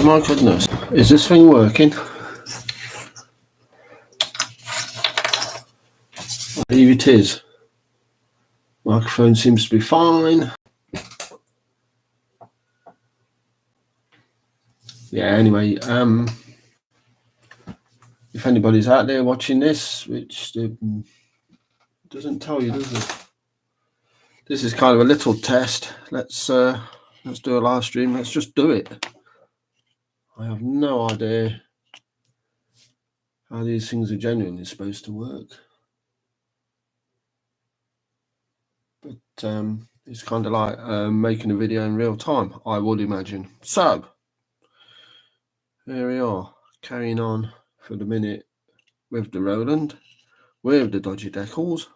my goodness. Is this thing working? I believe it is. Microphone seems to be fine. Yeah, anyway, if anybody's out there watching this, which doesn't tell you, does it? This is kind of a little test. Let's do a live stream. Let's just do it. I have no idea how these things are genuinely supposed to work. But it's kind of like making a video in real time, I would imagine. So, here we are, carrying on for the minute with the Roland, with the dodgy decals.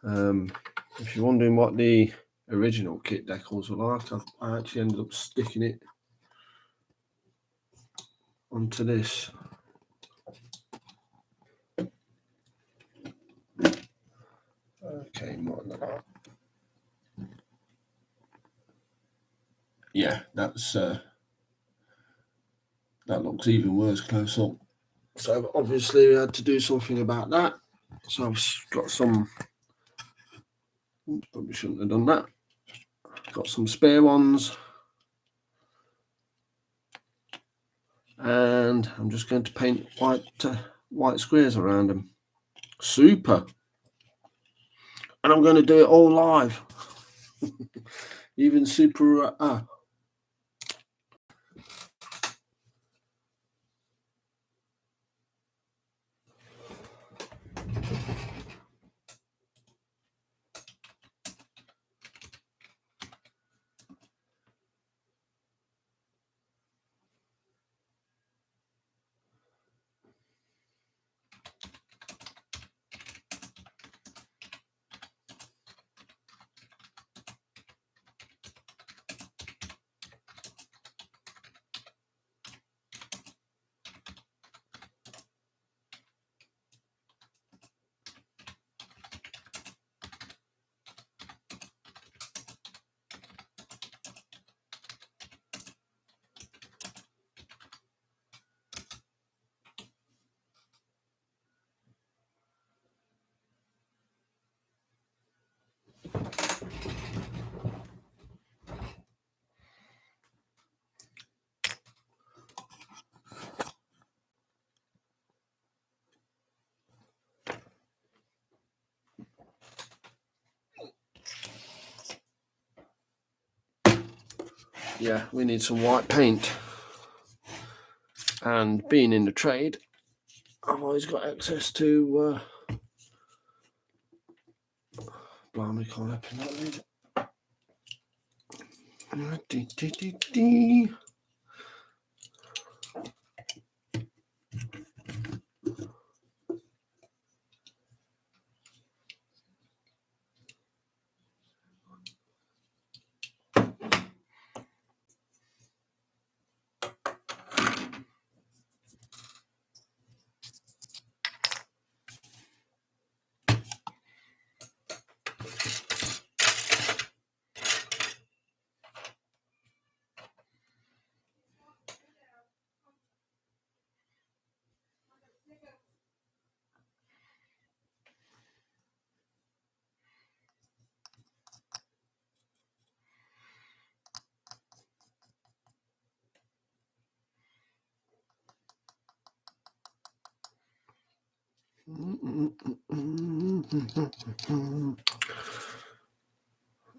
If you're wondering what the original kit decals were like, I actually ended up sticking it onto this. Okay, more than that. Yeah, that's that looks even worse close up. So obviously we had to do something about that. So I've got some. Probably shouldn't have done that. Got some spare ones, and I'm just going to paint white squares around them. Super. And I'm going to do it all live. Even super. Yeah, we need some white paint. And being in the trade, I've always got access to. Blimey, can't open that lid.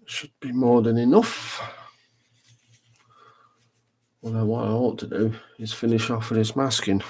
Should be more than enough. Although what I ought to do is finish off with this masking.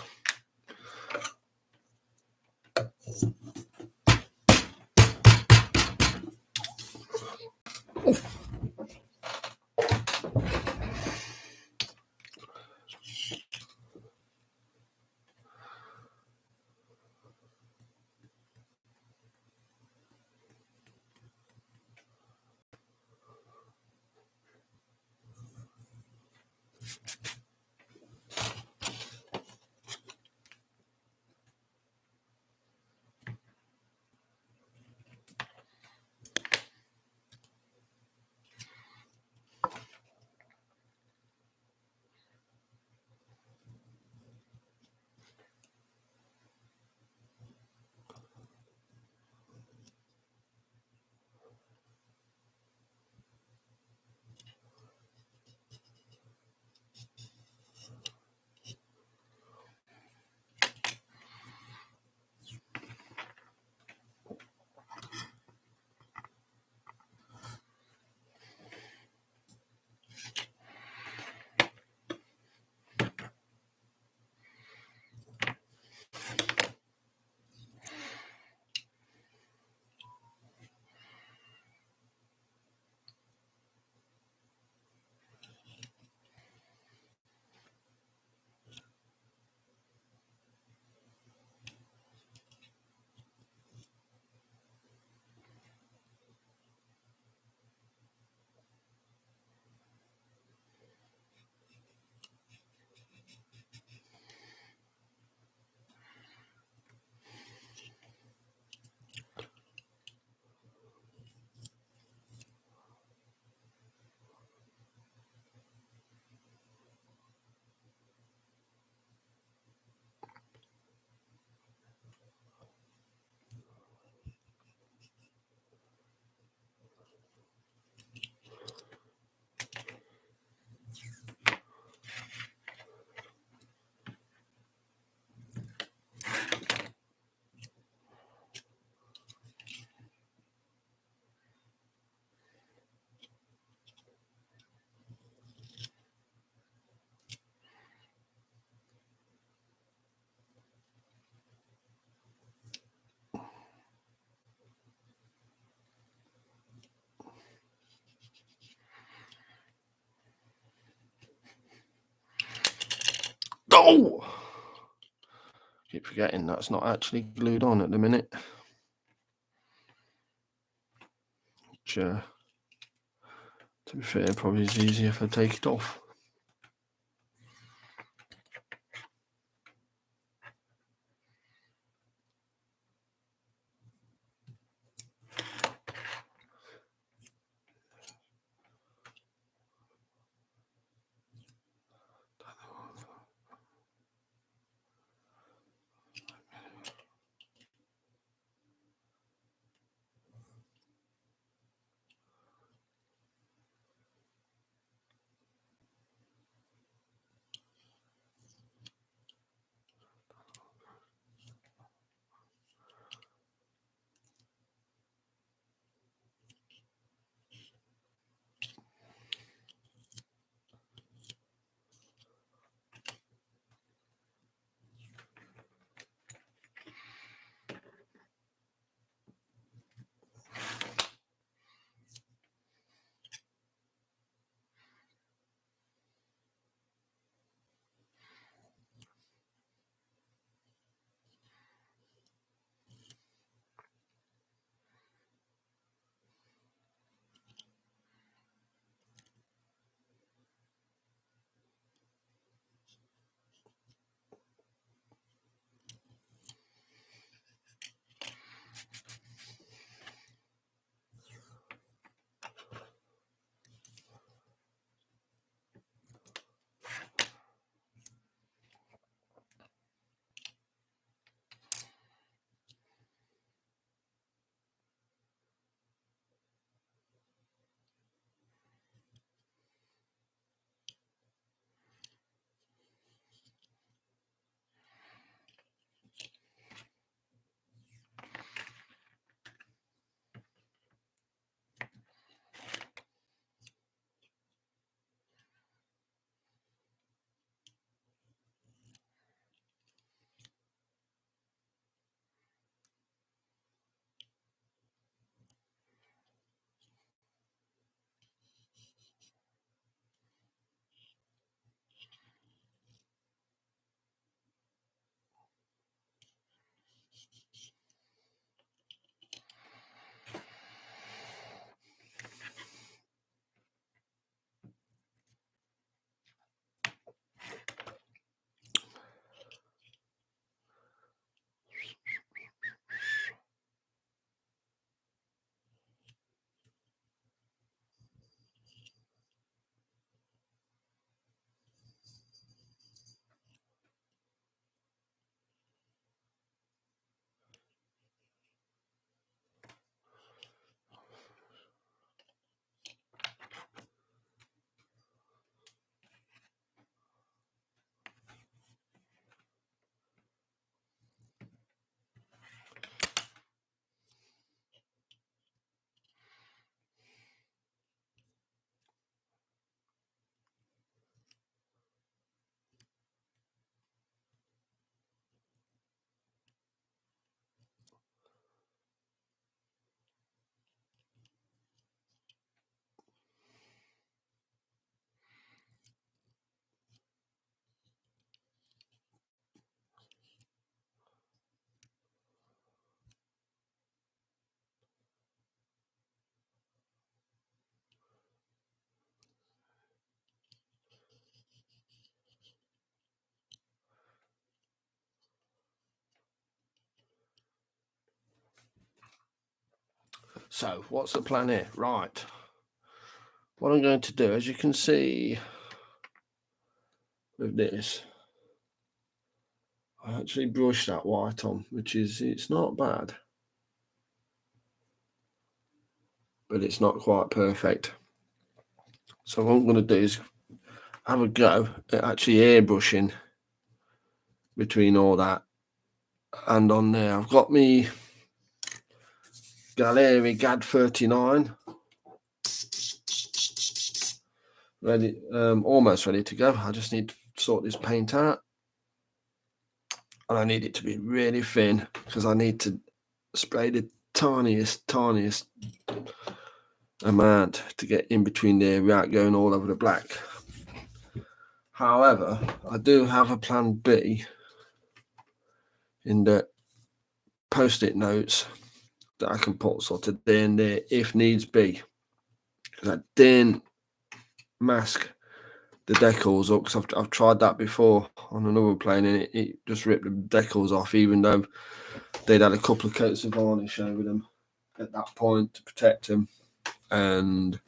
Oh! Keep forgetting that's not actually glued on at the minute. Which, to be fair, probably is easier if I take it off. So, what's the plan here? Right. What I'm going to do, as you can see with this, I actually brushed that white on, which is, it's not bad, but it's not quite perfect. So what I'm going to do is have a go at actually airbrushing between all that and on there. I've got me Galeri GAD 39 ready, almost ready to go. I just need to sort this paint out, and I need it to be really thin because I need to spray the tiniest amount to get in between there without going all over the black. However, I do have a plan B in the post-it notes that I can put sort of there and there if needs be. Because I didn't mask the decals up, because I've tried that before on another plane, and it just ripped the decals off, even though they'd had a couple of coats of varnish over them at that point to protect them. And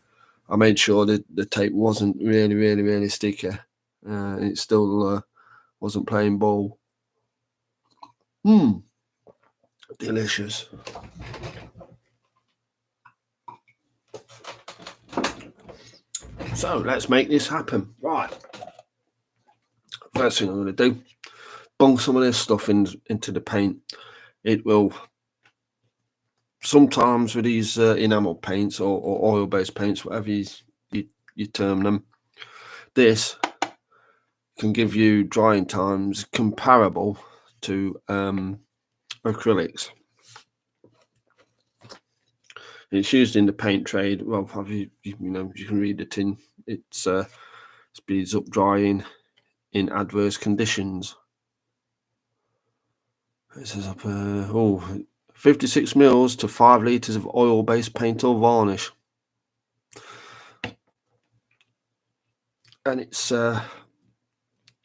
I made sure that the tape wasn't really sticky. It still wasn't playing ball. Delicious. So let's make this happen. Right. First thing I'm going to do, bung some of this stuff into the paint. It will, sometimes with these enamel paints or oil-based paints, whatever you term them, this can give you drying times comparable to acrylics. It's used in the paint trade. Well, you can read the tin. It speeds up drying in adverse conditions. This is up 56 mils to 5 litres of oil-based paint or varnish. And it's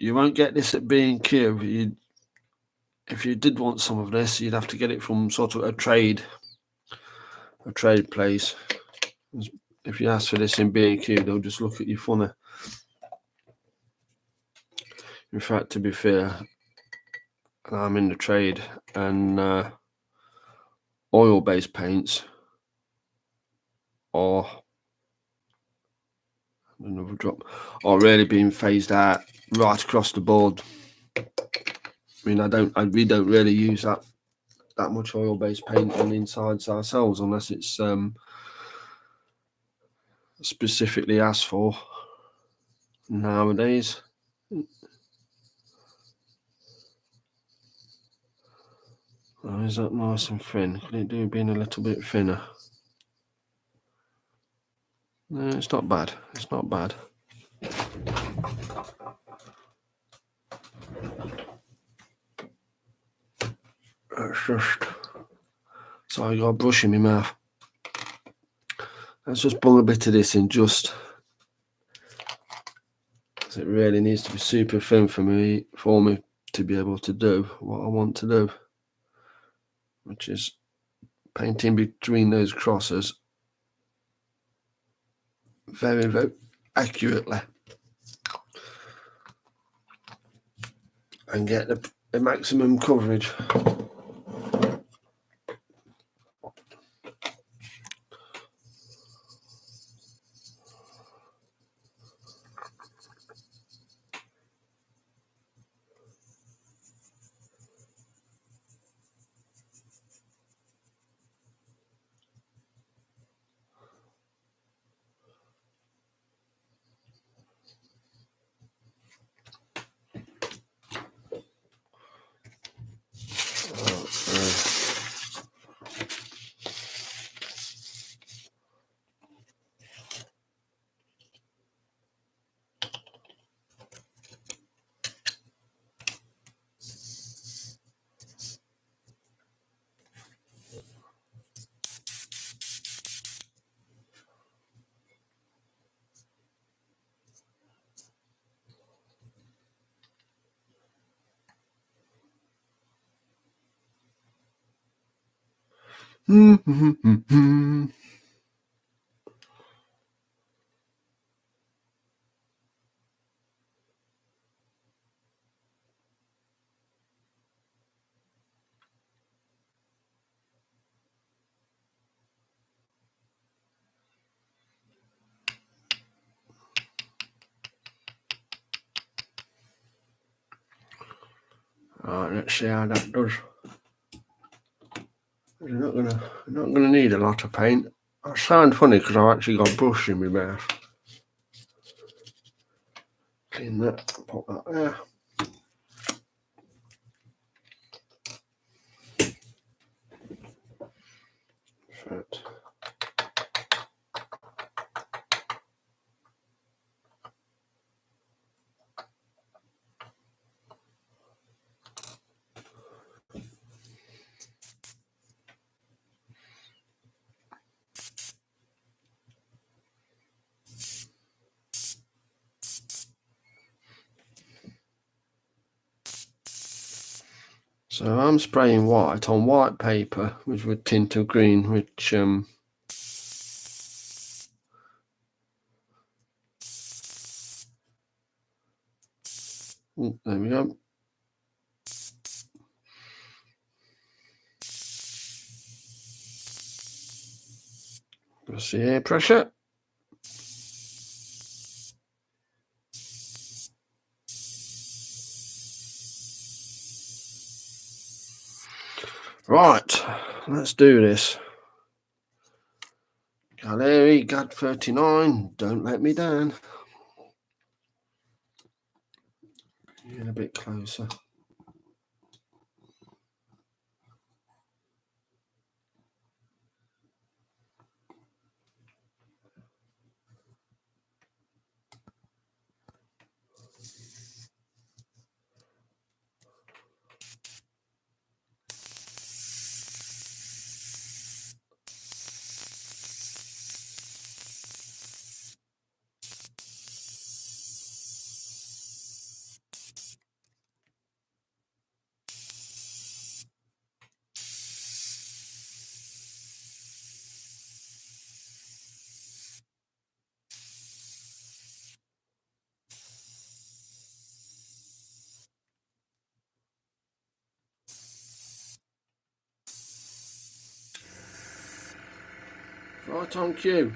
you won't get this at B&Q. If you did want some of this, you'd have to get it from sort of a trade place. If you ask for this in B&Q, they'll just look at you funny. In fact, to be fair, I'm in the trade, and oil-based paints are another drop are really being phased out right across the board. I mean, we don't really use that much oil-based paint on the insides ourselves, unless it's specifically asked for nowadays. Oh, is that nice and thin? Could it do being a little bit thinner? No, it's not bad. It's not bad. It's just... Sorry, I got a brush in my mouth. Let's just bung a bit of this in, just... It really needs to be super thin for me to be able to do what I want to do, which is painting between those crosses very accurately and get the maximum coverage. Alright, let's see how that does. You're not gonna need a lot of paint. I sound funny because I've actually got a brush in my mouth. Clean that, pop that there. Perfect. So I'm spraying white on white paper, which would tint to green, which there we go. Press the air pressure. Right, let's do this. Galeri, GAD39, don't let me down. Get a bit closer. Right on cue.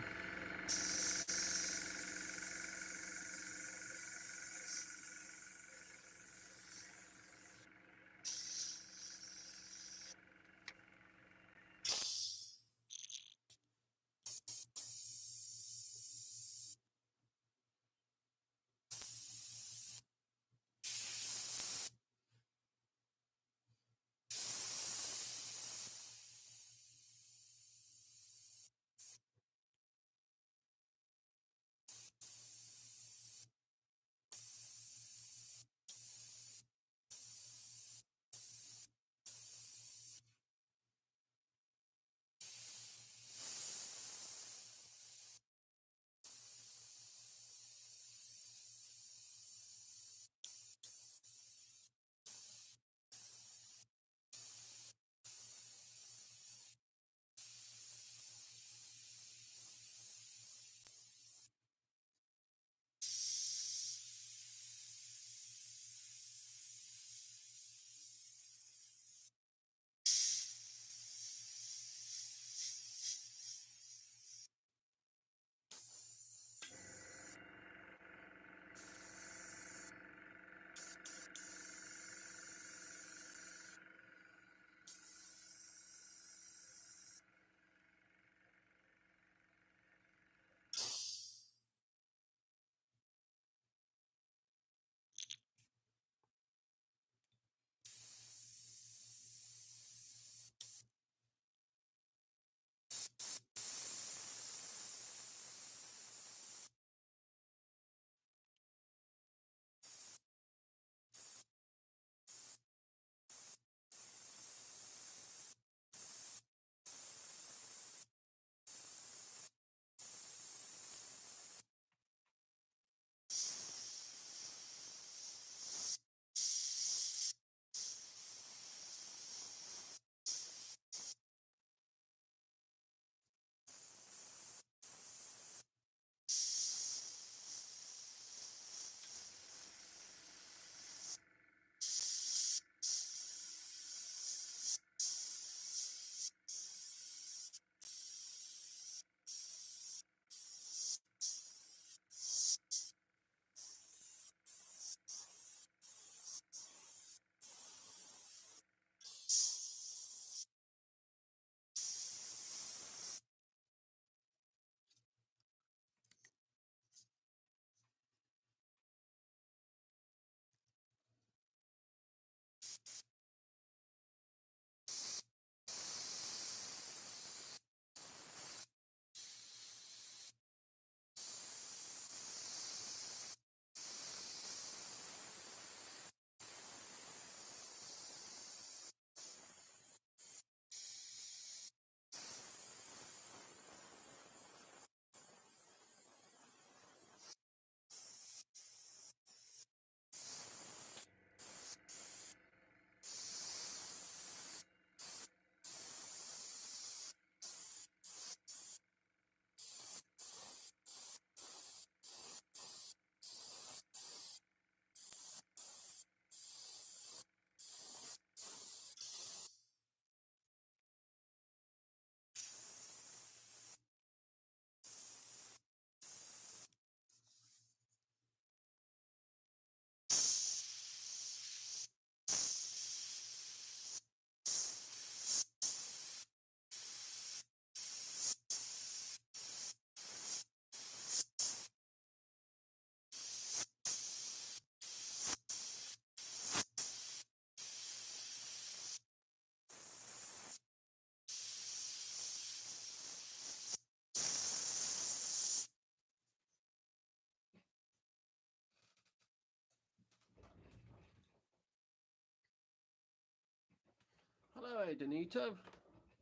Hi, Danito.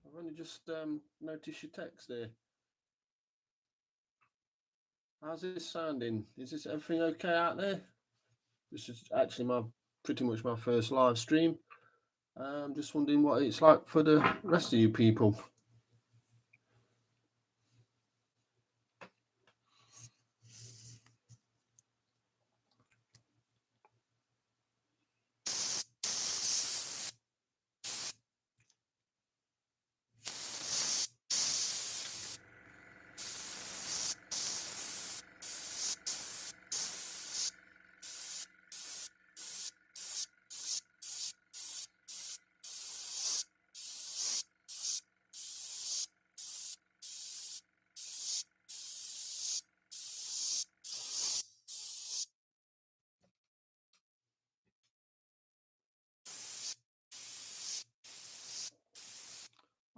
I've only just noticed your text there. How's this sounding? Is this everything okay out there? This is actually pretty much my first live stream. I'm just wondering what it's like for the rest of you people.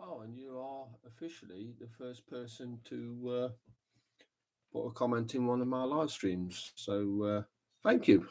Oh, and you are officially the first person to put a comment in one of my live streams. So thank you.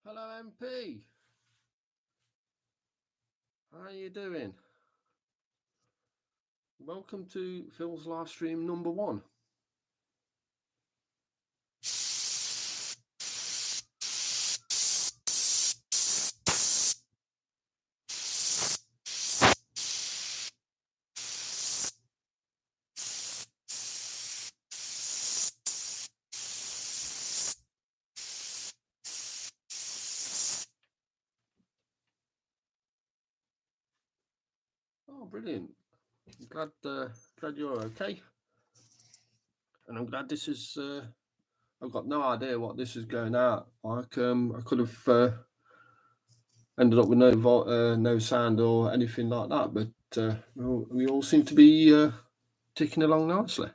Hello, MP. How are you doing? Welcome to Phil's live stream number 1. Oh, brilliant! Glad you're okay, and I'm glad this is. I've got no idea what this is going out like. I could have ended up with no sound or anything like that, but we all seem to be ticking along nicely.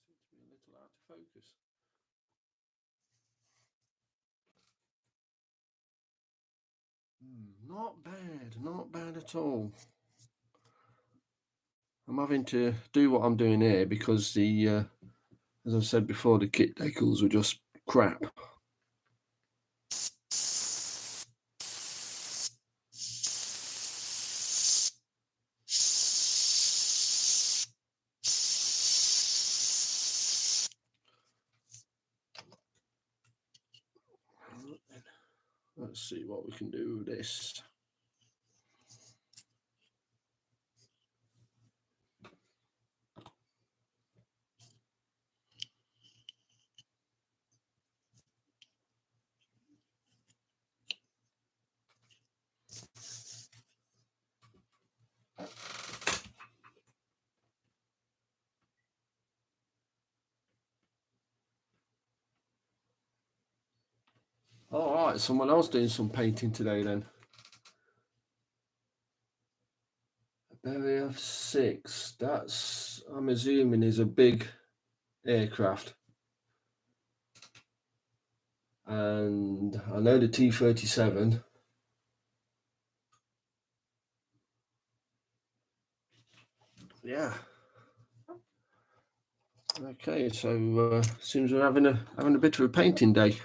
Seems to be a little out of focus. Not bad at all. I'm having to do what I'm doing here because as I said before, the kit decals were just crap. Let's see what we can do with this. All right, someone else doing some painting today then. Berry F6. That's, I'm assuming, is a big aircraft. And I know the T-37. Yeah. Okay, so seems we're having a bit of a painting day.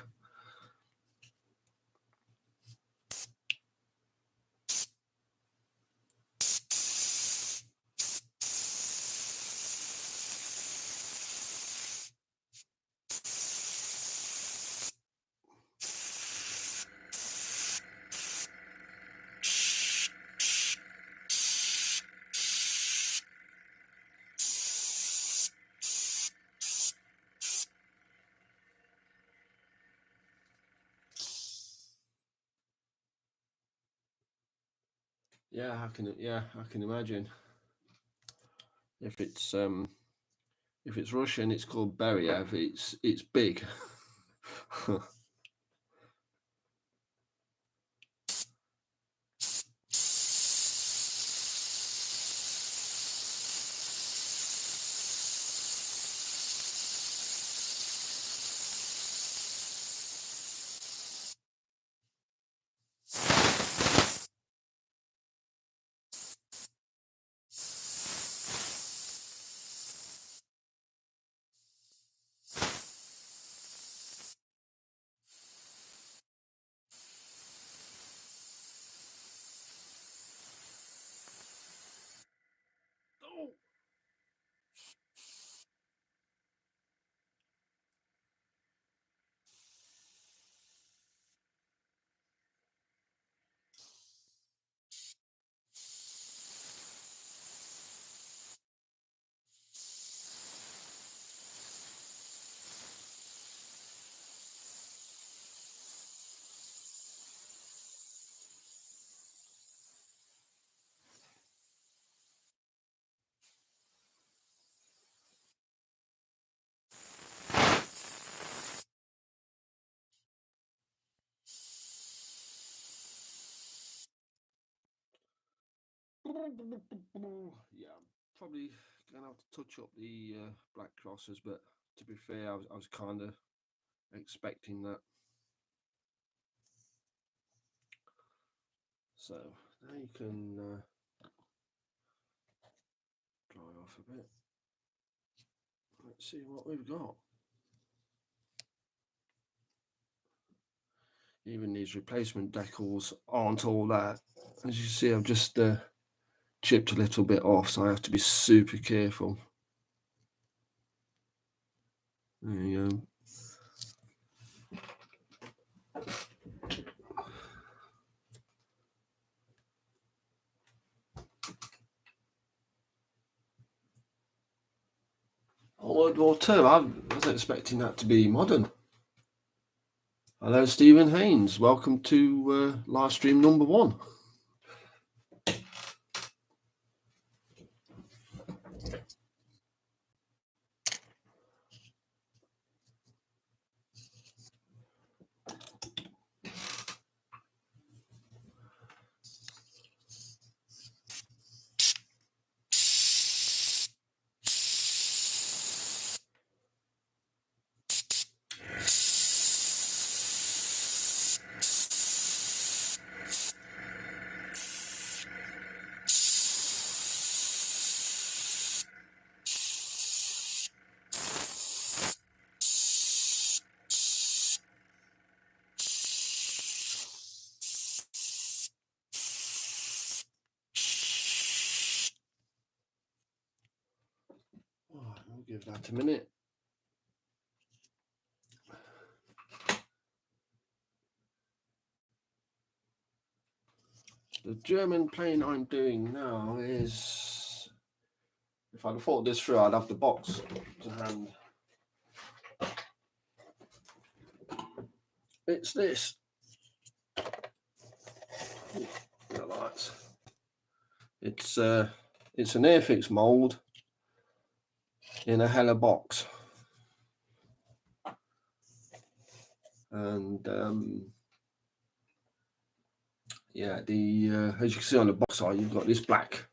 Yeah, I can imagine. If it's Russian, it's called Beriev. It's big. Oh. Yeah, I'm probably gonna have to touch up the black crosses, but to be fair, I was kind of expecting that. So now you can dry off a bit. Let's see what we've got. Even these replacement decals aren't all that. As you see, I've just chipped a little bit off, so I have to be super careful. There you go. World War II, I was expecting that to be modern. Hello, Stephen Haynes. Welcome to live stream number 1. We'll give that a minute. The German plane I'm doing now is, if I'd thought this through, I'd have the box to hand. It's this. The lights. It's an Airfix mold in a Hella box, and yeah, the as you can see on the box side, you've got this black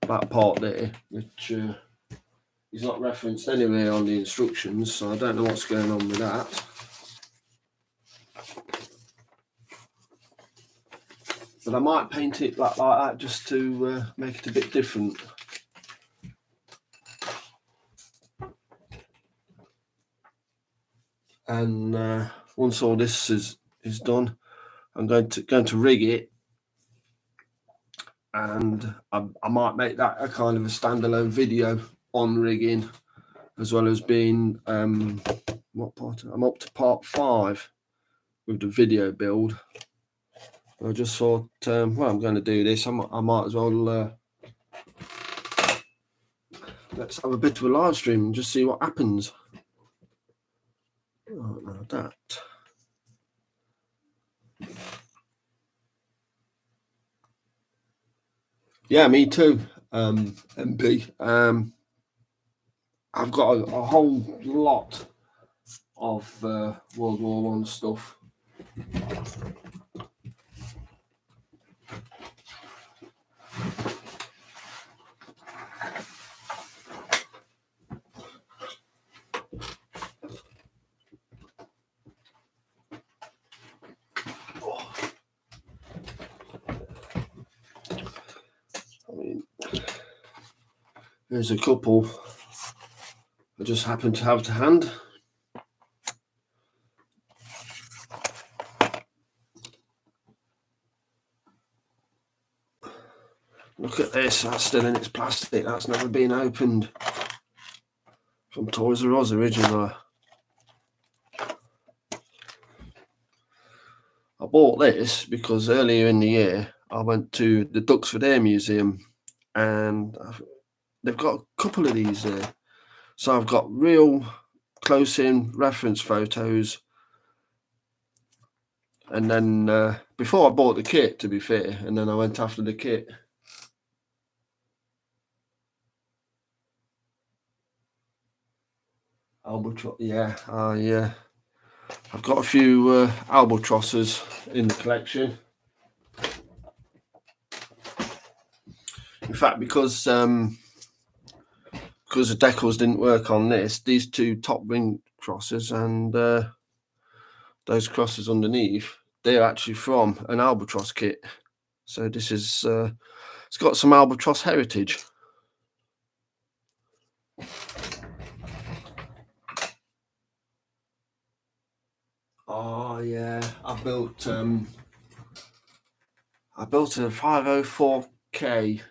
part there, which is not referenced anywhere on the instructions, so I don't know what's going on with that. But I might paint it black like that just to make it a bit different. And once all this is done, I'm going to rig it, and I might make that a kind of a standalone video on rigging, as well as being what part? I'm up to part 5 with the video build. I just thought, well, I'm going to do this. I might as well let's have a bit of a live stream and just see what happens. Oh, now that. Yeah, me too, MP. I've got a whole lot of World War I stuff. I mean, there's a couple I just happen to have to hand. Look at this, that's still in its plastic, that's never been opened. From Toys R Us originally. I bought this because earlier in the year I went to the Duxford Air Museum, and they've got a couple of these there. So I've got real close-in reference photos, and then before I bought the kit, to be fair, and then I went after the kit. Albatross, yeah, I've got a few albatrosses in the collection. In fact, because the decals didn't work on this, these two top wing crosses, and those crosses underneath, they're actually from an Albatross kit. So this is, it's got some Albatross heritage. Oh yeah, I built a 504K.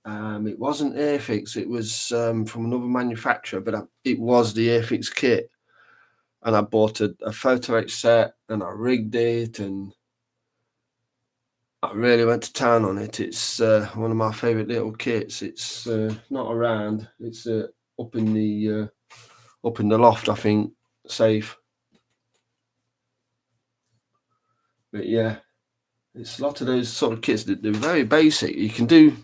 It wasn't Airfix, it was from another manufacturer, but it was the Airfix kit. And I bought a Photo Etch set and I rigged it and I really went to town on it. It's one of my favourite little kits. It's not around. It's up in the loft, I think, safe. But yeah, it's a lot of those sort of kits that they're very basic. You can do.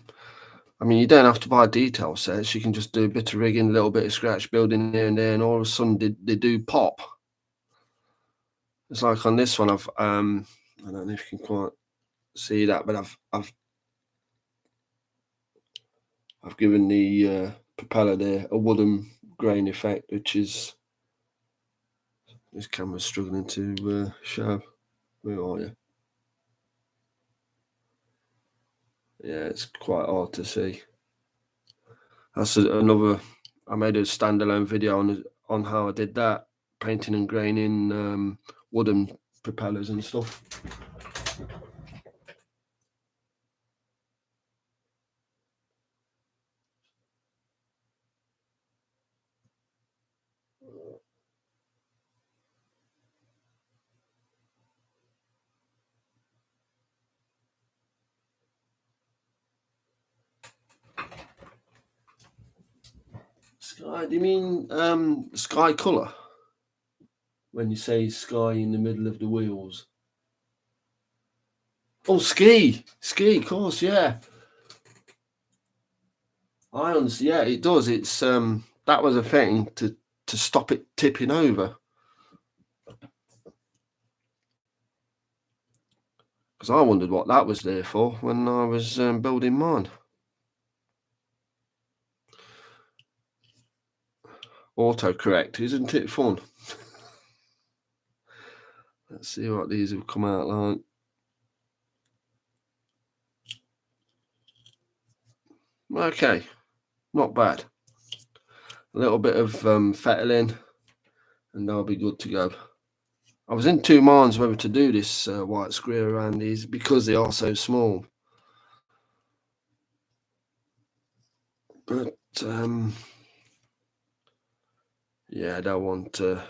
I mean, you don't have to buy detail sets. You can just do a bit of rigging, a little bit of scratch building here and there, and all of a sudden they do pop. It's like on this one, I don't know if you can quite see that, but I've given the propeller there a wooden grain effect, which is this camera's struggling to show. Where are you? Yeah, it's quite hard to see. That's another. I made a standalone video on how I did that, painting and graining wooden propellers and stuff. Sky? Do you mean sky colour? When you say sky in the middle of the wheels? Oh, ski, of course, yeah. I understand. Yeah, it does. It's that was a thing to stop it tipping over. Because I wondered what that was there for when I was building mine. Autocorrect, isn't it fun? Let's see what these have come out like. Okay, not bad. A little bit of fettling and I'll be good to go. I was in two minds whether to do this white square around these because they are so small. But yeah, they'll want a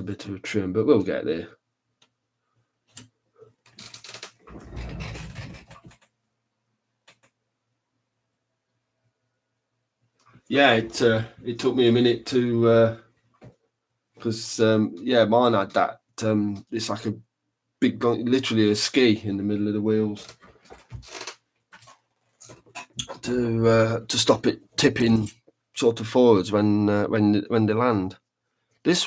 bit of a trim, but we'll get there. Yeah, it took me a minute to because yeah, mine had that. It's like a big, literally a ski in the middle of the wheels to stop it tipping sort of forwards when they land. This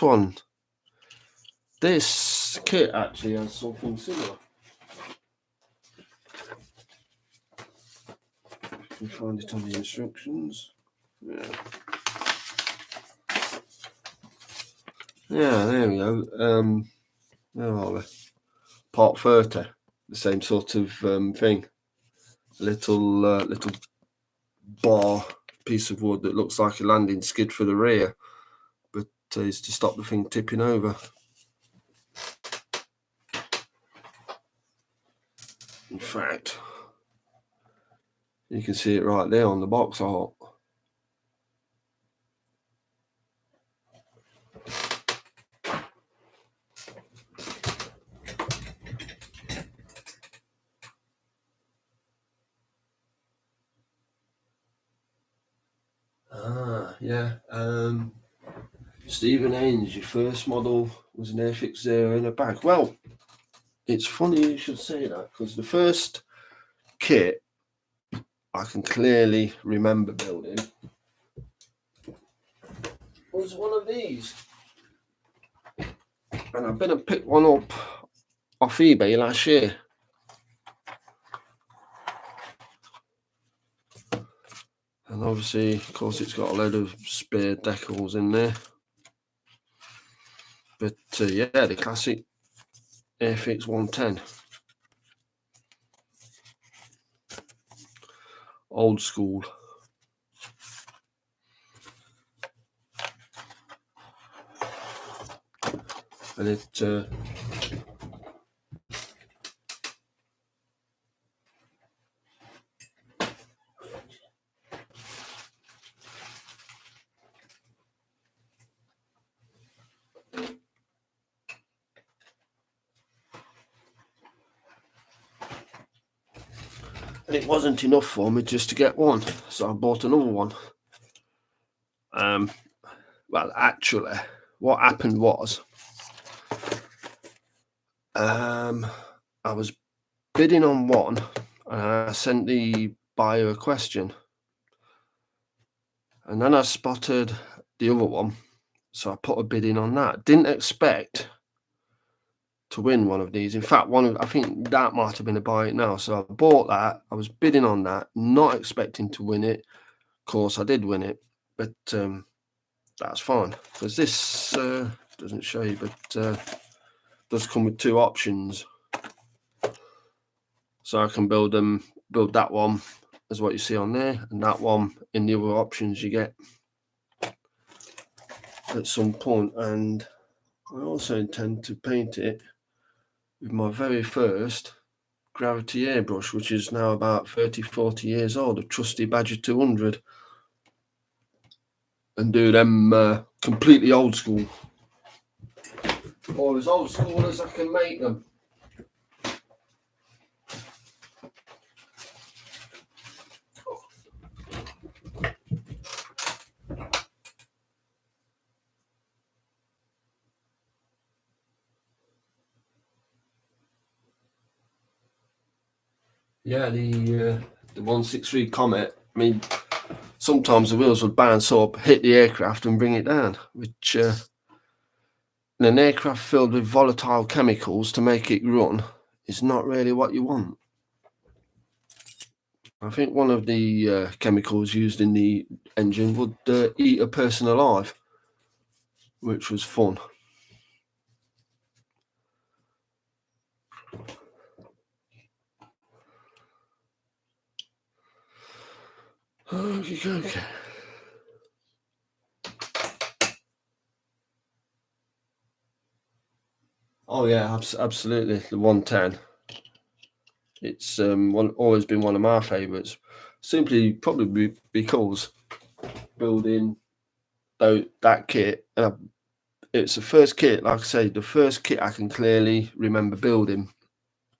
kit actually has something similar. You can find it on the instructions. Yeah, there we go. Where are we? Part 30, the same sort of thing. A little bar piece of wood that looks like a landing skid for the rear, but is to stop the thing tipping over. In fact, you can see it right there on the box art. Yeah. Stephen Haynes, your first model was an Airfix Zero in a bag. Well, it's funny you should say that because the first kit I can clearly remember building was one of these. And I've been and picked one up off eBay last year. And obviously, of course, it's got a load of spare decals in there. But yeah, the classic Airfix 110. Old school. And it and it wasn't enough for me just to get one, so I bought another one. Well, actually, what happened was, I was bidding on one, and I sent the buyer a question, and then I spotted the other one, so I put a bid in on that. Didn't expect to win one of these. In fact, I think that might have been a buy it now. So I bought that. I was bidding on that, not expecting to win it. Of course, I did win it, but that's fine because this doesn't show you, but does come with two options. So I can build that one as what you see on there, and that one in the other options you get at some point. And I also intend to paint it with my very first Gravity airbrush, which is now about 30-40 years old, a trusty Badger 200, and do them completely old school, or as old school as I can make them. Yeah, the 163 Comet, I mean, sometimes the wheels would bounce up, hit the aircraft and bring it down, which in an aircraft filled with volatile chemicals to make it run is not really what you want. I think one of the chemicals used in the engine would eat a person alive, which was fun. Okay. Oh yeah, absolutely. The 110. It's always been one of my favourites. Simply probably because building that kit, it's the first kit, like I say, the first kit I can clearly remember building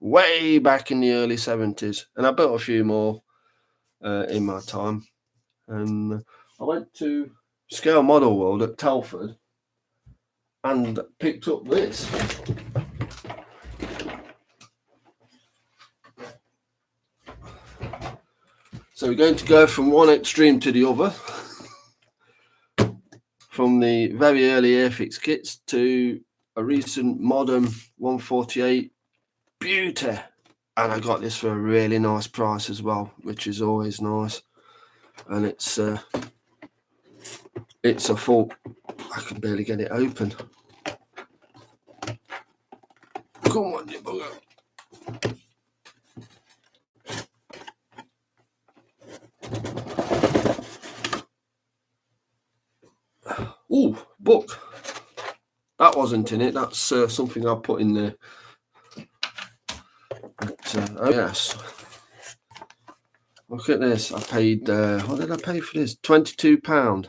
way back in the early 70s. And I built a few more in my time. And I went to Scale Model World at Telford and picked up this. So we're going to go from one extreme to the other, from the very early Airfix kits to a recent modern 148 beauty. And I got this for a really nice price as well, which is always nice. And it's a full, I can barely get it open. Come on, you bugger. Ooh, book. That wasn't in it. That's something I put in there. But, oh yes. Look at this. I paid, what did I pay for this? £22.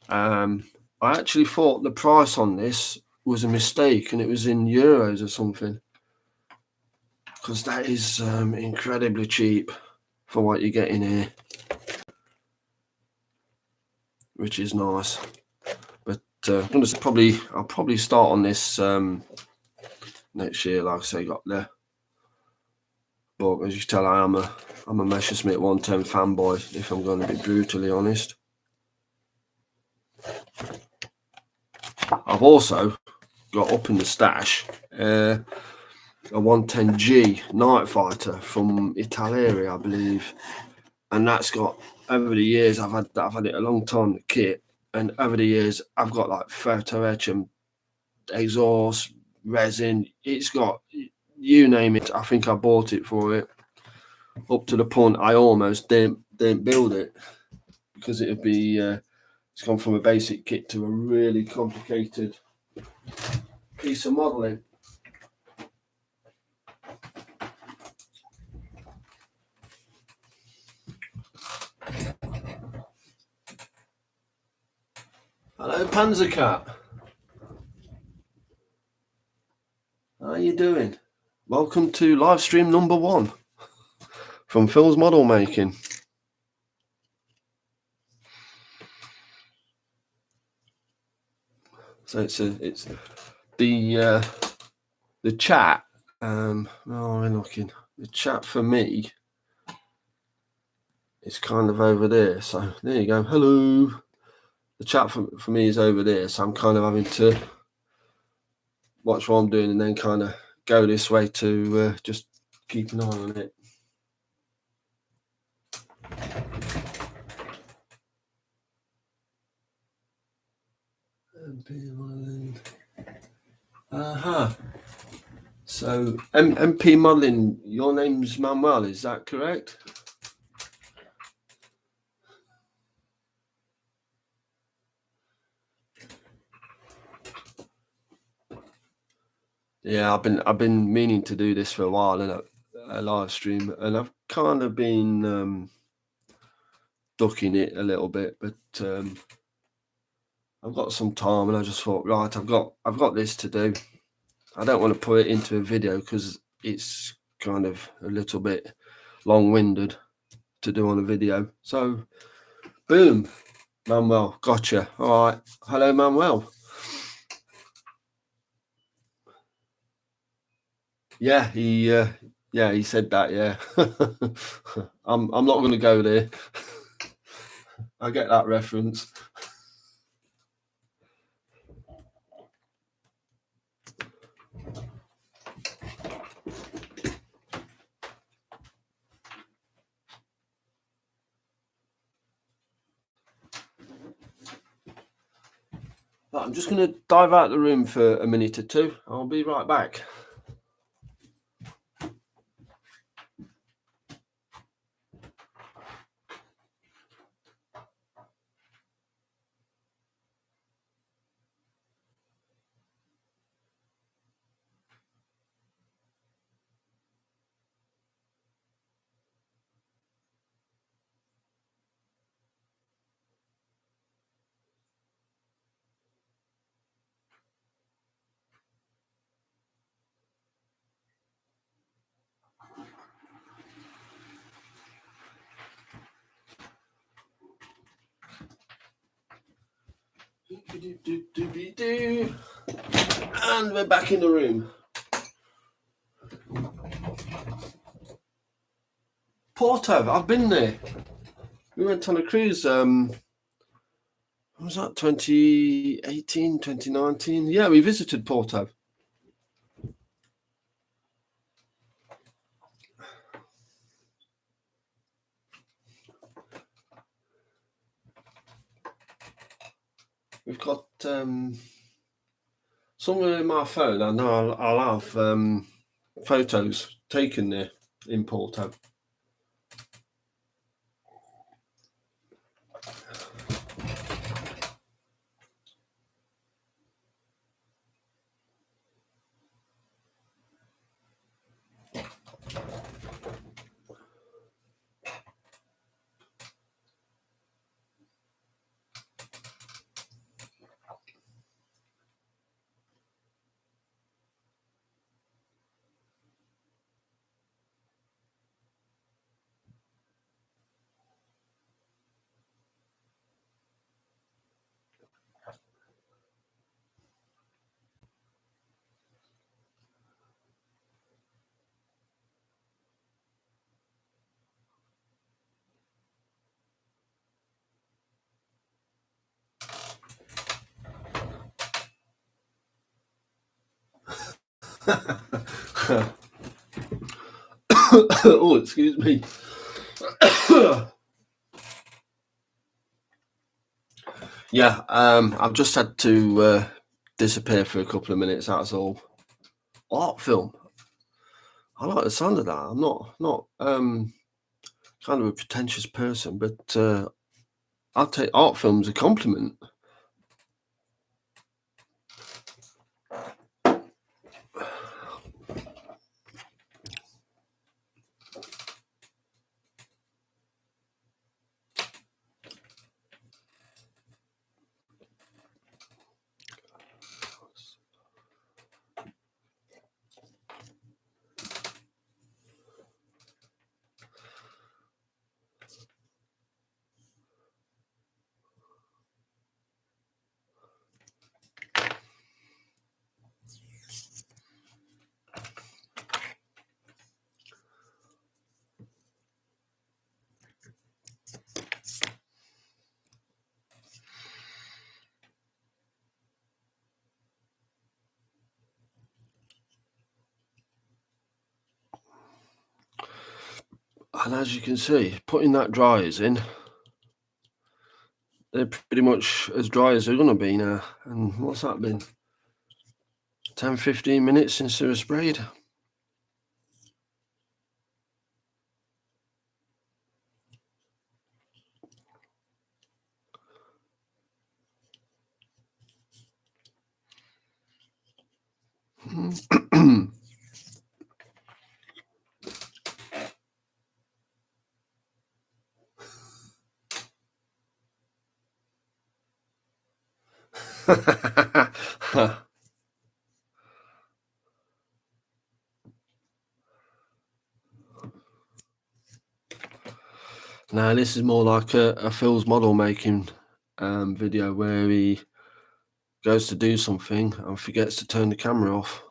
I actually thought the price on this was a mistake and it was in euros or something, because that is incredibly cheap for what you get in here, which is nice. But I'll probably start on this next year. Like I say, got there. But as you can tell, I'm a Messerschmitt 110 fanboy, if I'm going to be brutally honest. I've also got up in the stash a 110G Night Fighter from Italia, I believe, and that's got, over the years I've had it a long time, the kit, and over the years I've got like photo etch and exhaust, resin. It's got, you name it. I think I bought it for it. Up to the point I almost didn't build it because it'd be. It's gone from a basic kit to a really complicated piece of modelling. Hello, Panzer Cat. How are you doing? Welcome to live stream number 1 from Phil's Model Making. So it's the chat. We're looking. The chat for me is kind of over there. So there you go. Hello. The chat for me is over there. So I'm kind of having to watch what I'm doing and then kind of go this way to just keep an eye on it. So MP Modeling, your name's Manuel, is that correct? Yeah, I've been meaning to do this for a while, and a live stream, and I've kind of been ducking it a little bit, but I've got some time, and I just thought, right, I've got this to do. I don't want to put it into a video because it's kind of a little bit long-winded to do on a video. So, boom, Manuel, gotcha. All right, hello, Manuel. Yeah, he said that. Yeah, I'm not going to go there. I get that reference. But I'm just going to dive out of the room for a minute or two. I'll be right back. And we're back in the room. Porto, I've been there. We went on a cruise. What was that, 2018, 2019? Yeah, we visited Porto. We've got somewhere in my phone. I know I'll have photos taken there in Porto. Oh, excuse me. Yeah, I've just had to disappear for a couple of minutes, that's all. art film. I like the sound of that. I'm not kind of a pretentious person, but I'll take art film as a compliment. And as you can see, putting that dryers in, they're pretty much as dry as they're going to be now. And what's that been? 10, 15 minutes since they were sprayed. Now this is more like a Phil's model making video where he goes to do something and forgets to turn the camera off.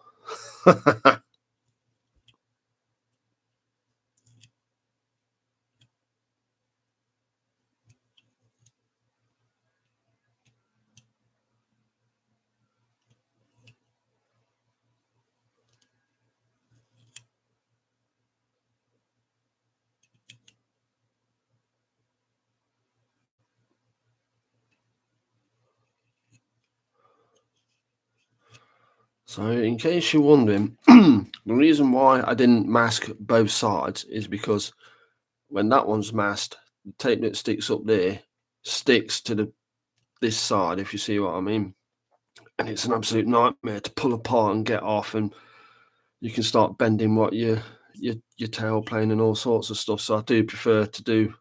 So in case you're wondering, the reason why I didn't mask both sides is because when that one's masked, the tape that sticks up there sticks to this side, if you see what I mean. And it's an absolute nightmare to pull apart and get off, and you can start bending what your tail plane and all sorts of stuff. So I do prefer to do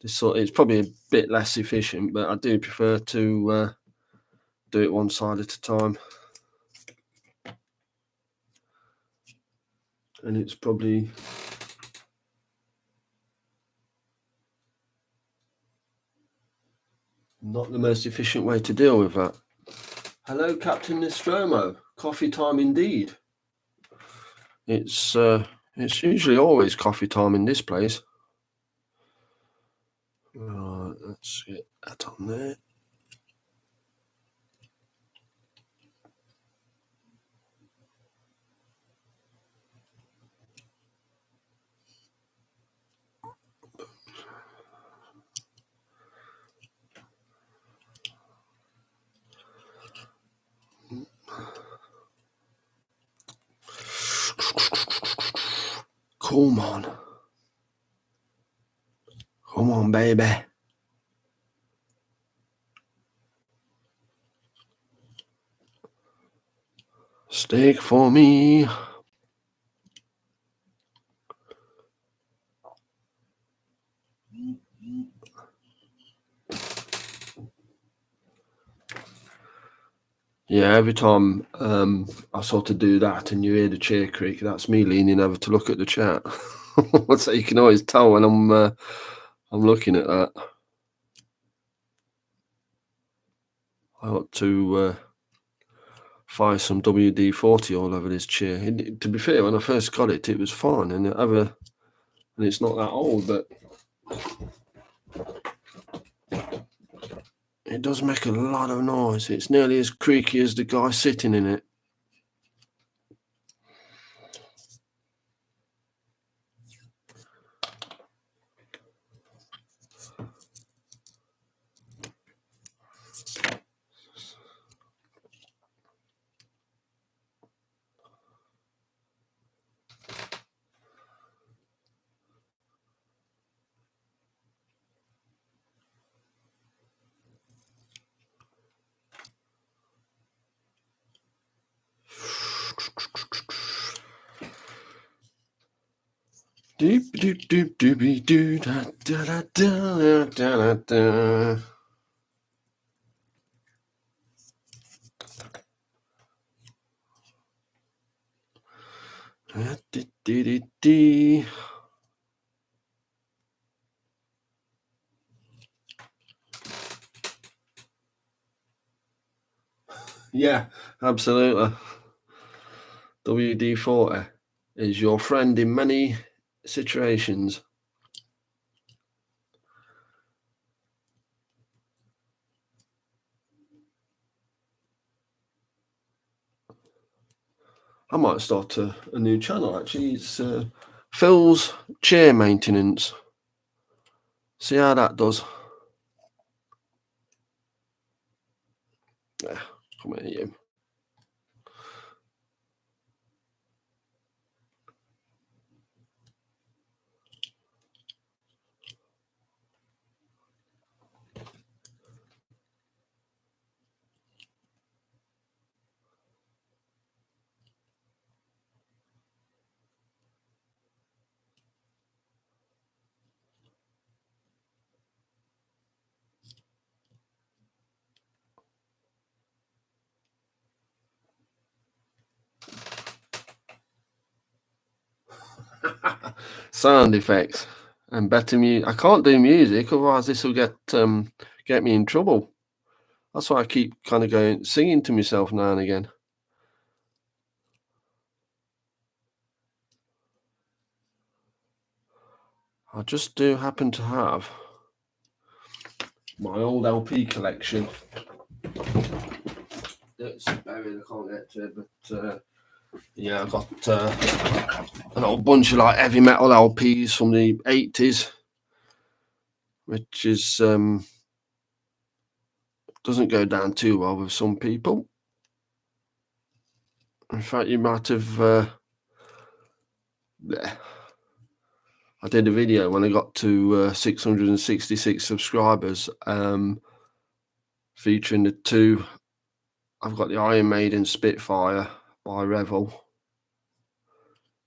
this sort. It's probably a bit less efficient, but I do prefer to do it one side at a time. And it's probably not the most efficient way to deal with that. Hello, Captain Nostromo. Coffee time indeed. It's usually always coffee time in this place. Right, let's get that on there. Come on. Come on, baby. Steak for me. Yeah, every time I sort of do that and you hear the chair creak, that's me leaning over to look at the chat. So you can always tell when I'm looking at that. I ought to fire some WD-40 all over this chair. To be fair, when I first got it, it was fine, and it's not that old, but it does make a lot of noise. It's nearly as creaky as the guy sitting in it. Doop doop doop doopy doo da da da da da da da. Yeah, absolutely. WD-40 is your friend in many situations. I might start a new channel, actually. It's Phil's chair maintenance. See how that does. Yeah, come here, you. Sound effects and better music. I can't do music, otherwise this will get me in trouble. That's why I keep kind of going singing to myself now and again. I just do happen to have my old LP collection. It's buried, I can't get to it, but yeah, I've got an old bunch of like heavy metal LPs from the 80s, which is doesn't go down too well with some people. In fact, you might have I did a video when I got to 666 subscribers, featuring the two. I've got the Iron Maiden Spitfire by Revel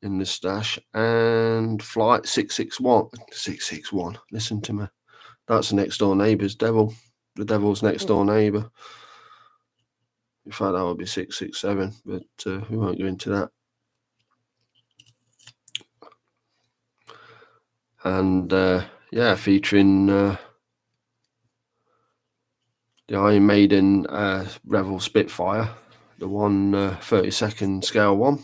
in the stash, and Flight 661. 661. Listen to me. That's the next door neighbour's devil. The devil's next door neighbour. In fact, that would be 667, but we won't go into that. And yeah, featuring the Iron Maiden Revel Spitfire, the 1/32 scale one,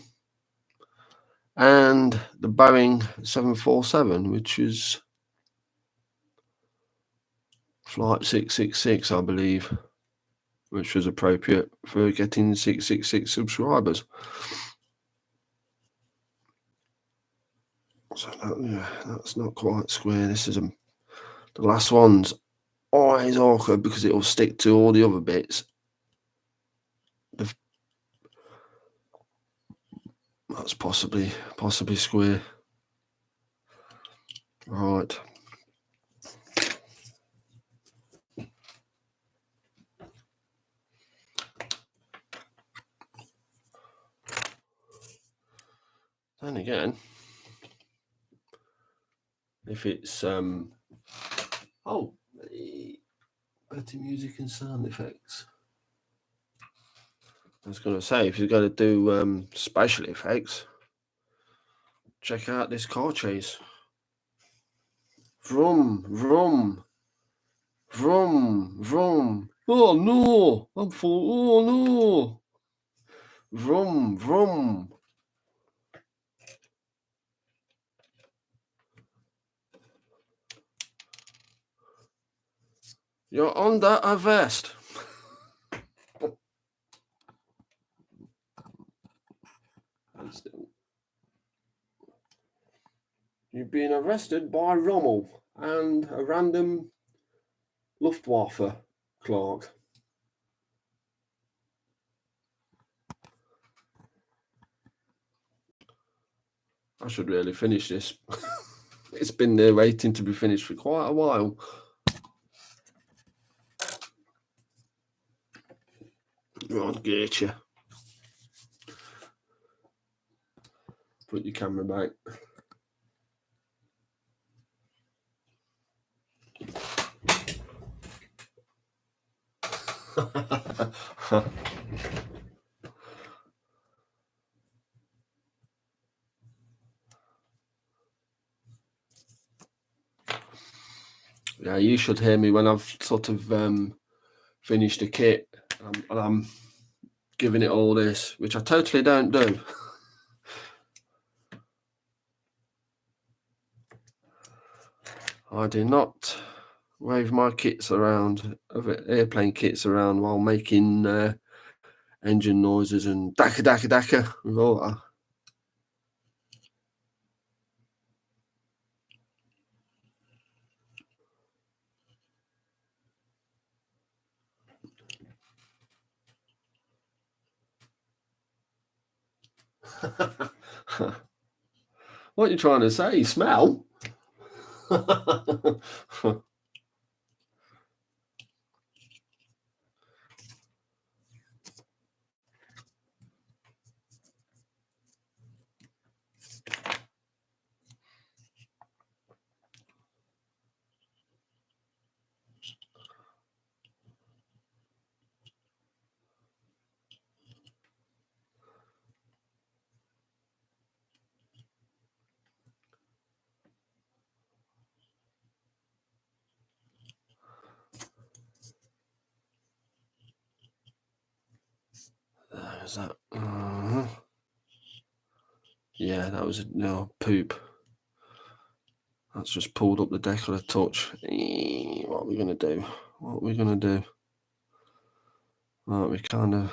and the Boeing 747, which is Flight 666, I believe, which was appropriate for getting 666 subscribers. So that's not quite square. This is the last one's always awkward because it will stick to all the other bits. That's possibly square. Right. Then again, if it's better music and sound effects. I was going to say, if you're going to do special effects, check out this car chase. Vroom, vroom, vroom, vroom. Oh no, I'm full. Oh no. Vroom, vroom. You're under a vest. You've been arrested by Rommel and a random Luftwaffe clerk. I should really finish this. It's been there waiting to be finished for quite a while. Right, get you. Put your camera back. Yeah, you should hear me when I've sort of finished a kit and I'm giving it all this, which I totally don't do. I do not wave my kits around, airplane kits around, while making engine noises and daka daka daka with all that. What are you trying to say? Smell? Is that? Yeah, that was poop. That's just pulled up the deck with a touch. What are we gonna do? What are we gonna do? Right, we kind of.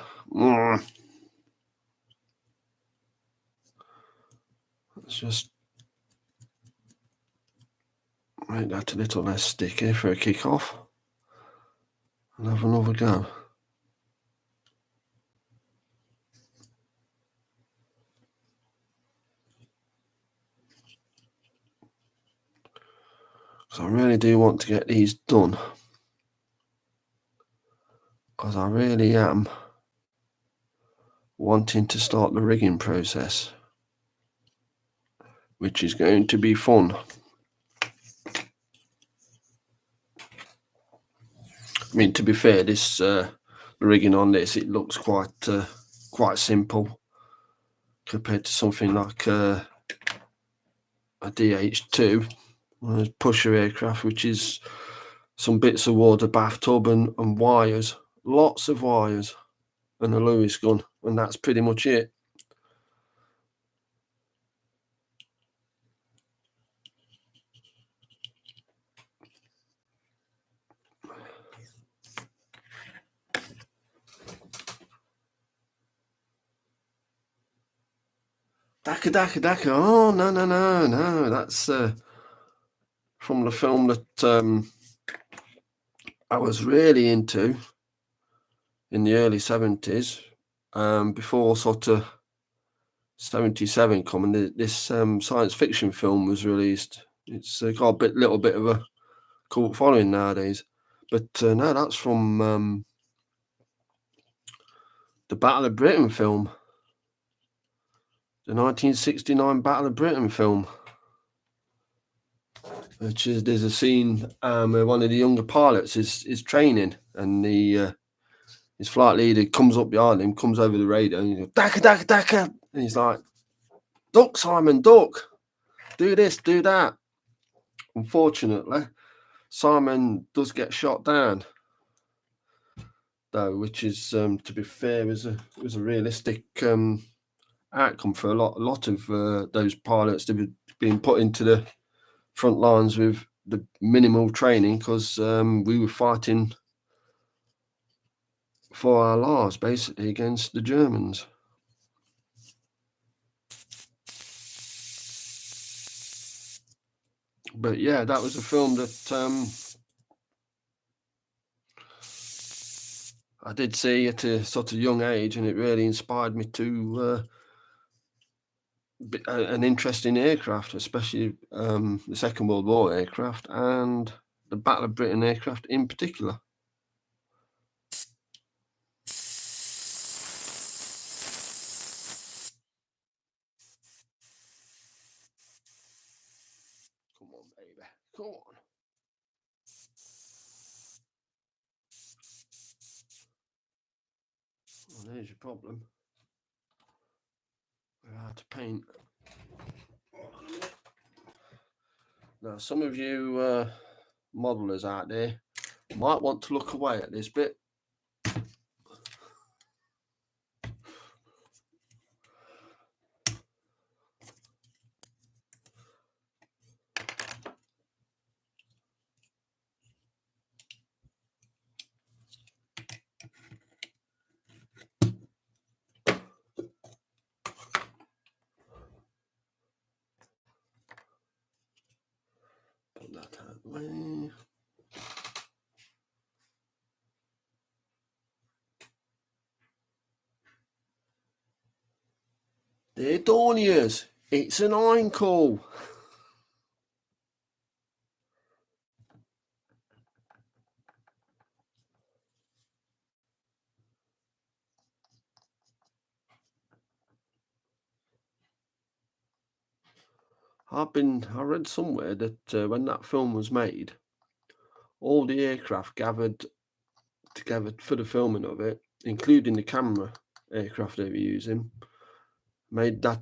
Let's just make that a little less sticky for a kick-off and have another go. Because I really do want to get these done. Because I really am wanting to start the rigging process, which is going to be fun. I mean, to be fair, this rigging on this, it looks quite simple compared to something like a DH2, a pusher aircraft, which is some bits of water, bathtub and wires, lots of wires, and a Lewis gun, and that's pretty much it. Daka Daka Daka. Oh, no. That's from the film that I was really into in the early 70s, before sort of 77 coming. This science fiction film was released. It's got a little bit of a cult following nowadays. But no, that's from the Battle of Britain film. The 1969 Battle of Britain film, which is, there's a scene where one of the younger pilots is training, and his flight leader comes up behind him, comes over the radio, and he goes, Daka, Daka, Daka, and he's like, duck, Simon, duck, do this, do that. Unfortunately, Simon does get shot down, though, which is, to be fair, was a realistic outcome for a lot of those pilots to be being put into the front lines with the minimal training, because we were fighting for our lives basically against the Germans. But yeah, that was a film that I did see at a sort of young age, and it really inspired me to an interest in aircraft, especially the Second World War aircraft and the Battle of Britain aircraft in particular. baby. Come on. Well, there's your problem. How to paint. Now, some of you modelers out there might want to look away at this bit. Put that out of the way. Dear Dorniers, it's an iron call. I read somewhere that when that film was made, all the aircraft gathered together for the filming of it, including the camera aircraft they were using, made that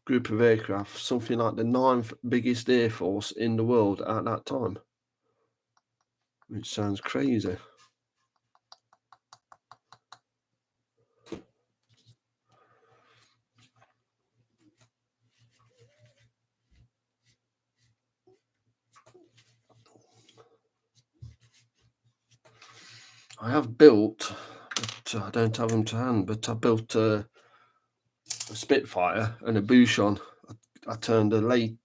group of aircraft something like the 9th biggest air force in the world at that time, which sounds crazy. I have built, but I don't have them to hand, but I built a Spitfire and a Bouchon. I turned a late,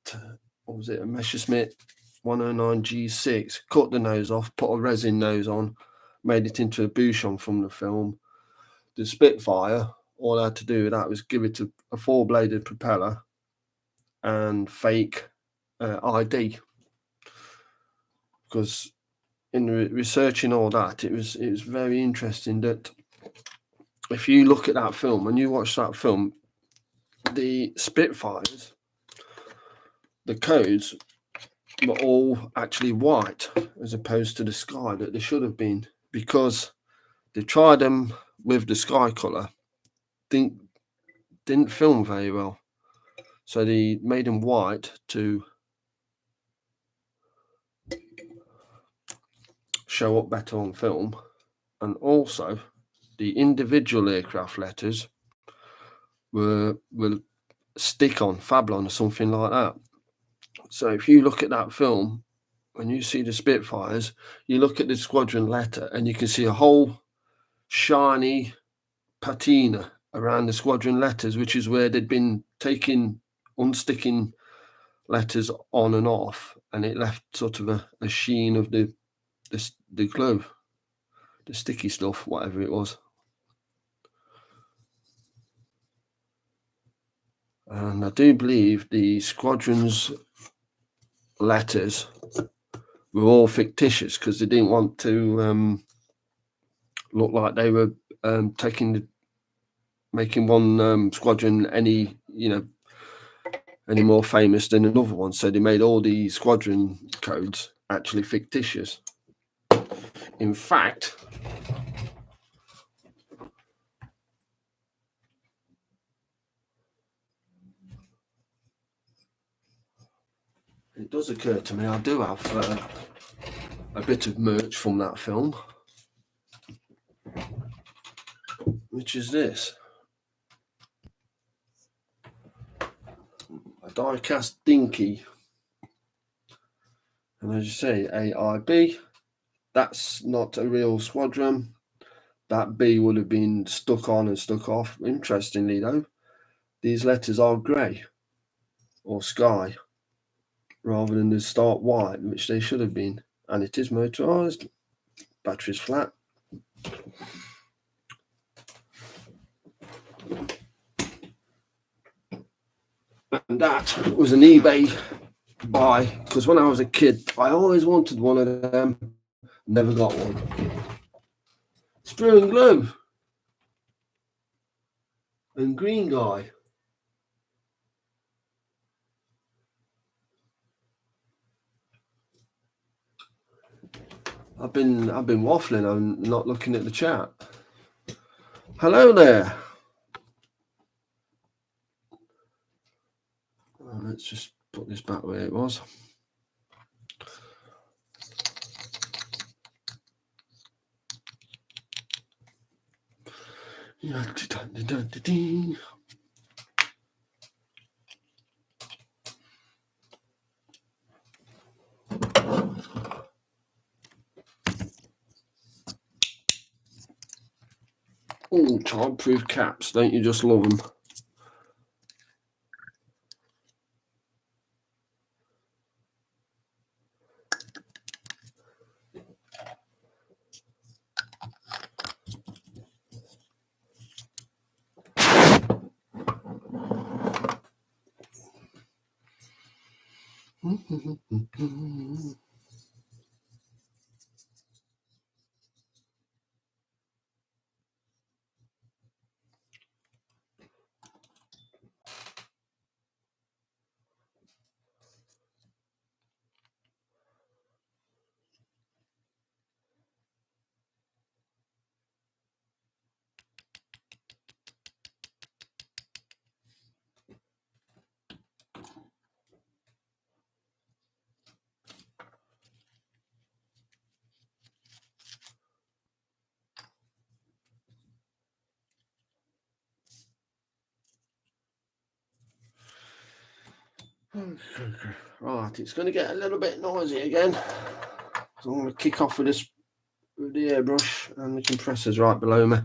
what was it, a Messerschmitt 109 G6, cut the nose off, put a resin nose on, made it into a Bouchon from the film. The Spitfire, all I had to do with that was give it a 4-bladed propeller and fake ID. Because in researching all that, it was very interesting that if you look at that film and you watch that film, the Spitfires, the codes were all actually white as opposed to the sky that they should have been, because they tried them with the sky colour, didn't film very well, so they made them white to show up better on film. And also the individual aircraft letters will stick on Fablon or something like that. So if you look at that film, when you see the Spitfires, you look at the squadron letter and you can see a whole shiny patina around the squadron letters, which is where they'd been unsticking letters on and off, and it left sort of a sheen of the glue, the sticky stuff, whatever it was. And I do believe the squadron's letters were all fictitious because they didn't want to look like they were making one squadron any more famous than another one. So they made all the squadron codes actually fictitious. In fact, it does occur to me I do have a bit of merch from that film, which is this. A die-cast Dinky. And as you say, AIB, that's not a real squadron. That B would have been stuck on and stuck off. Interestingly, though, these letters are grey or sky rather than the start white, which they should have been. And it is motorised. Battery's flat. And that was an eBay buy, because when I was a kid, I always wanted one of them. Never got one. Sprue and Glue and Green Guy. I've been waffling. I'm not looking at the chat. Hello there. Let's just put this back where it was. Oh, child-proof caps. Don't you just love them? Right, it's going to get a little bit noisy again. So I'm going to kick off with this with the airbrush, and the compressor's right below me.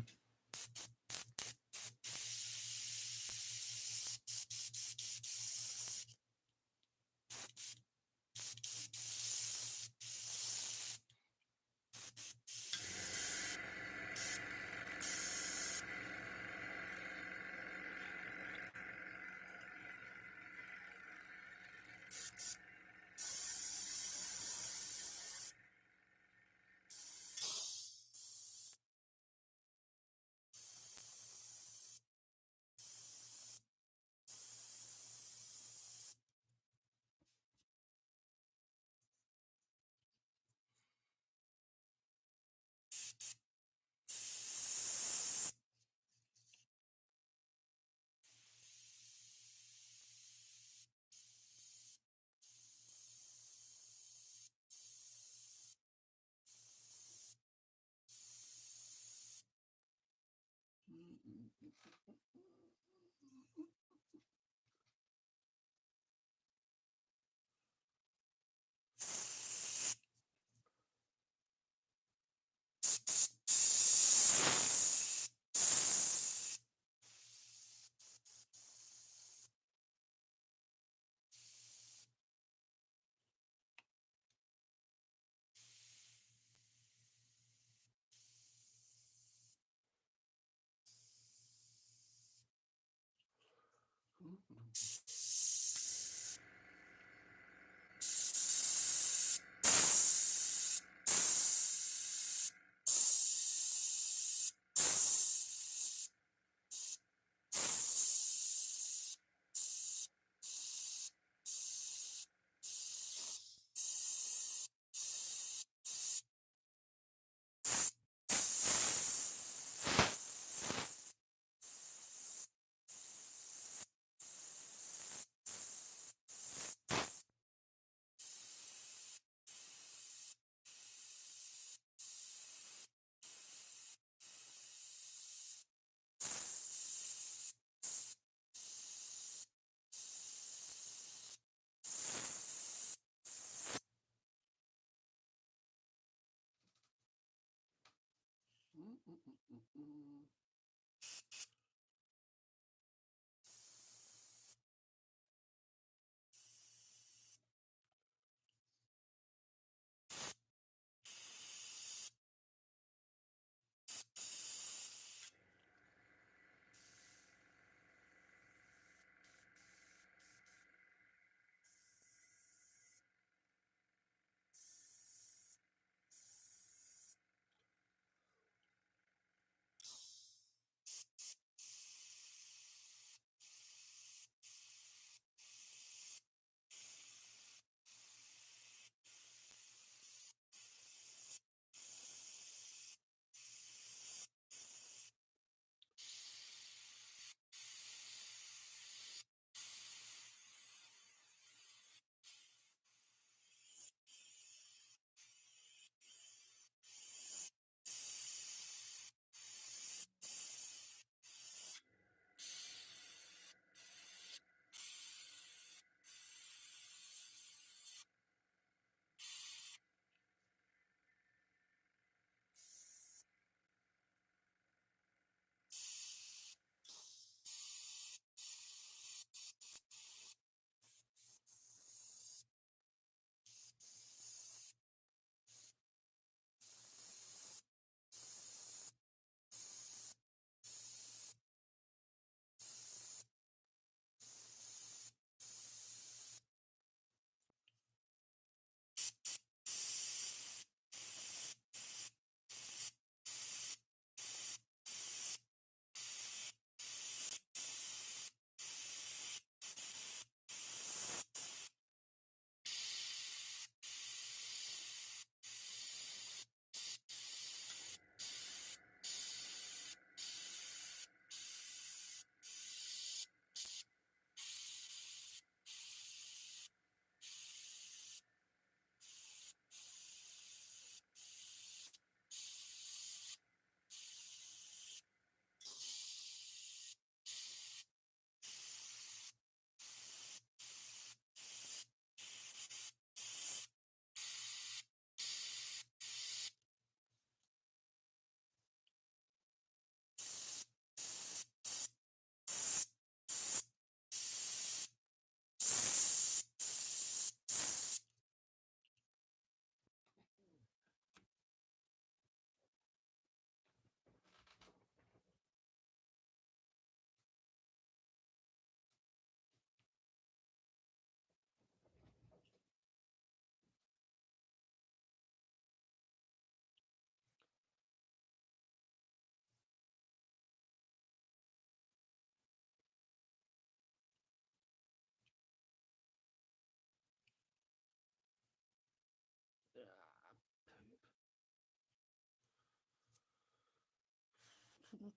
Right,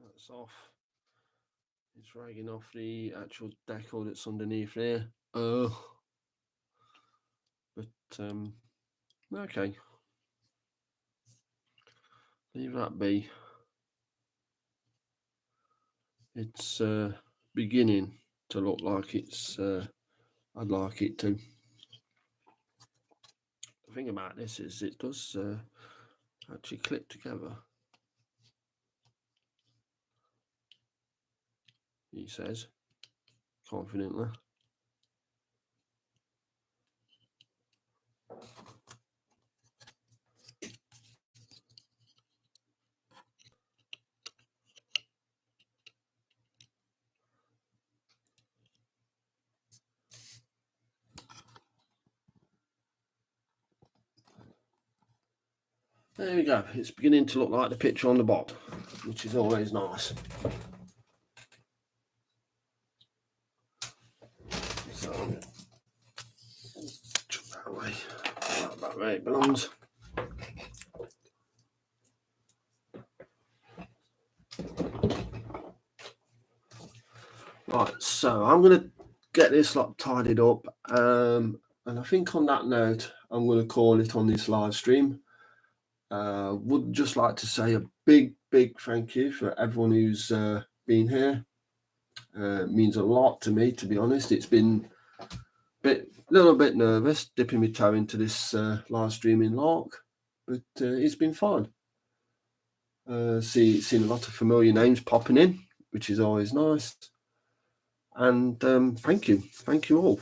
that's off. It's dragging off the actual decal that's underneath there. Oh, but okay, leave that be. It's beginning to look like it's. I'd like it to. The thing about this is it does actually clip together. He says confidently. There we go. It's beginning to look like the picture on the bod, which is always nice. So, chuck that away. About where it belongs. Right, so I'm going to get this lot tidied up. And I think on that note, I'm going to call it on this live stream. Would just like to say a big thank you for everyone who's been here. It means a lot to me, to be honest. It's been a little bit nervous dipping my toe into this live streaming lark, but it's been fun. Seen a lot of familiar names popping in, which is always nice. And thank you all.